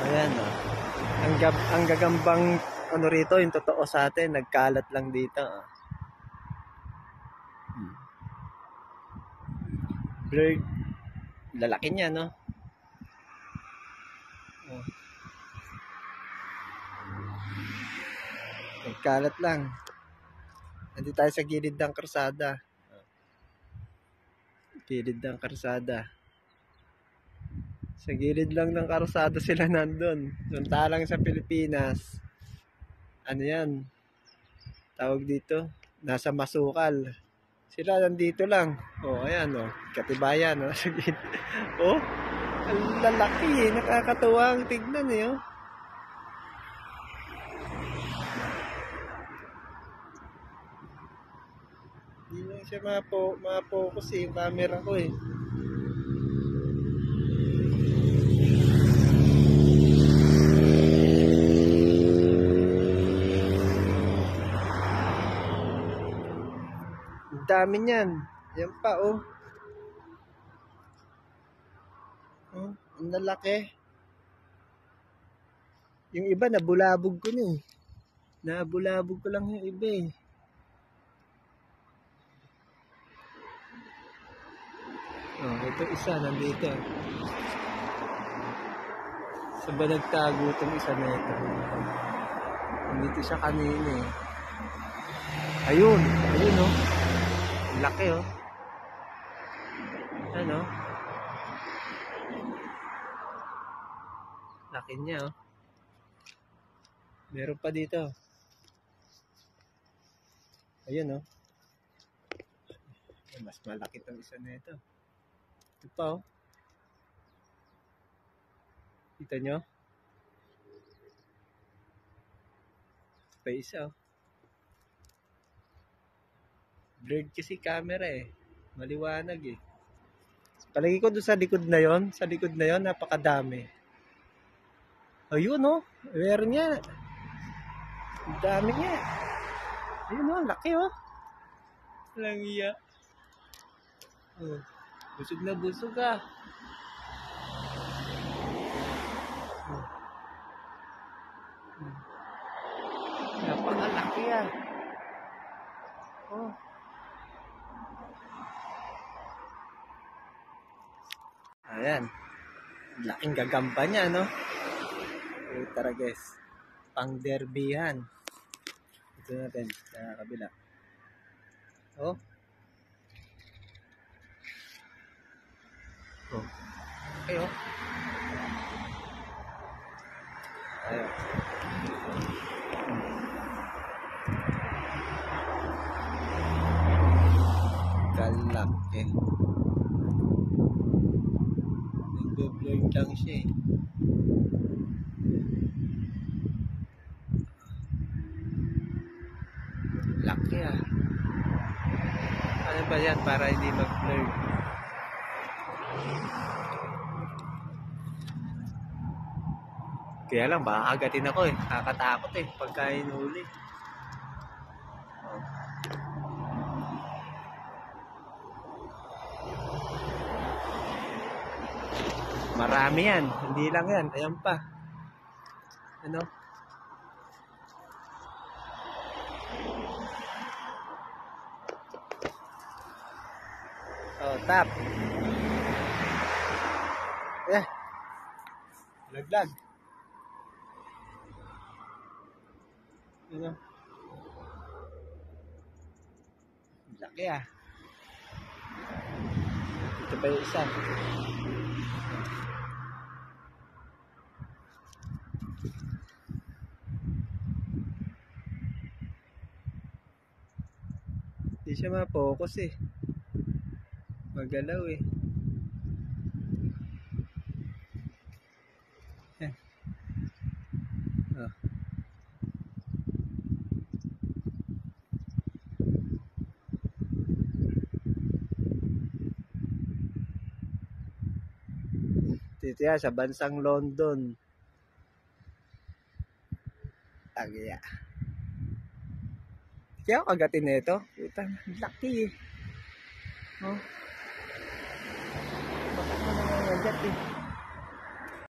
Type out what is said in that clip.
Ayan, oh. Ang gagambang ano rito, yung totoo sa atin, nagkalat lang dito. Oh. Blurred. Lalaki niya, no? Oh. Nagkalat lang. Nandito tayo sa gilid ng karsada. Gilid ng karsada. Sa gilid lang ng karsada sila nandun. Samantalang sa Pilipinas, ano yan, tawag dito, nasa Masukal. Sila nandito lang. Oh, ayan, oh. Katibayan, oh. Oh, ang lalaki, eh. Nakakatuwang tignan, eh, oh. Hindi lang siya ma-focus, eh. Yung camera ko, eh. Ang dami niyan. Yan pa, oh. Oh, ang lalaki. Yung iba, nabulabog ko na, eh. Nabulabog ko lang yung iba, eh. Oh, ito isa, nandito. Saan ba nagtago itong isa na ito? Nandito siya kanina, eh. Ayun, ayun, oh. Laki, oh. Ano? Laki niya, oh. Meron pa dito. Ayun, oh. Mas malaki itong isa na ito. Ito pa, oh. Kita nyo? Pa isa, oh. Blurred kasi camera, eh. Maliwanag, eh. Palagi ko doon sa likod na yon, napakadami. Ayun, oh. Meron niya. Ang dami niya. Ayun, oh. Laki, oh. Walang iya. Oh. Busog na busog, ah. Napakalaki, ah. Oh. Ayan. Laking gagamba niya, no? Tara, guys. Pang-derbyhan. Ito natin sa kabila. Oh. Oh. Okay, oh. Ayan. Kalaki. Nagbe-blur lang siya, eh. Laki, ah. Ano ba yan para hindi mag-blur? Kaya lang, baka agatin ako, eh. Kakatakot, eh. Pagka inuli. Oh. Marami yan. Hindi lang yan. Ayan pa. Ano? Oh, tap. Eh. Laglag. Ano? Laki, ah. Ito pa yung isa. Hindi siya ma-focus, eh. Magalaw, eh. Oh. Dito yan, sa bansang London. Agya. Kaya ako kagatin na ito. Laki, eh. Oh. Bakit mo nangangagat, eh.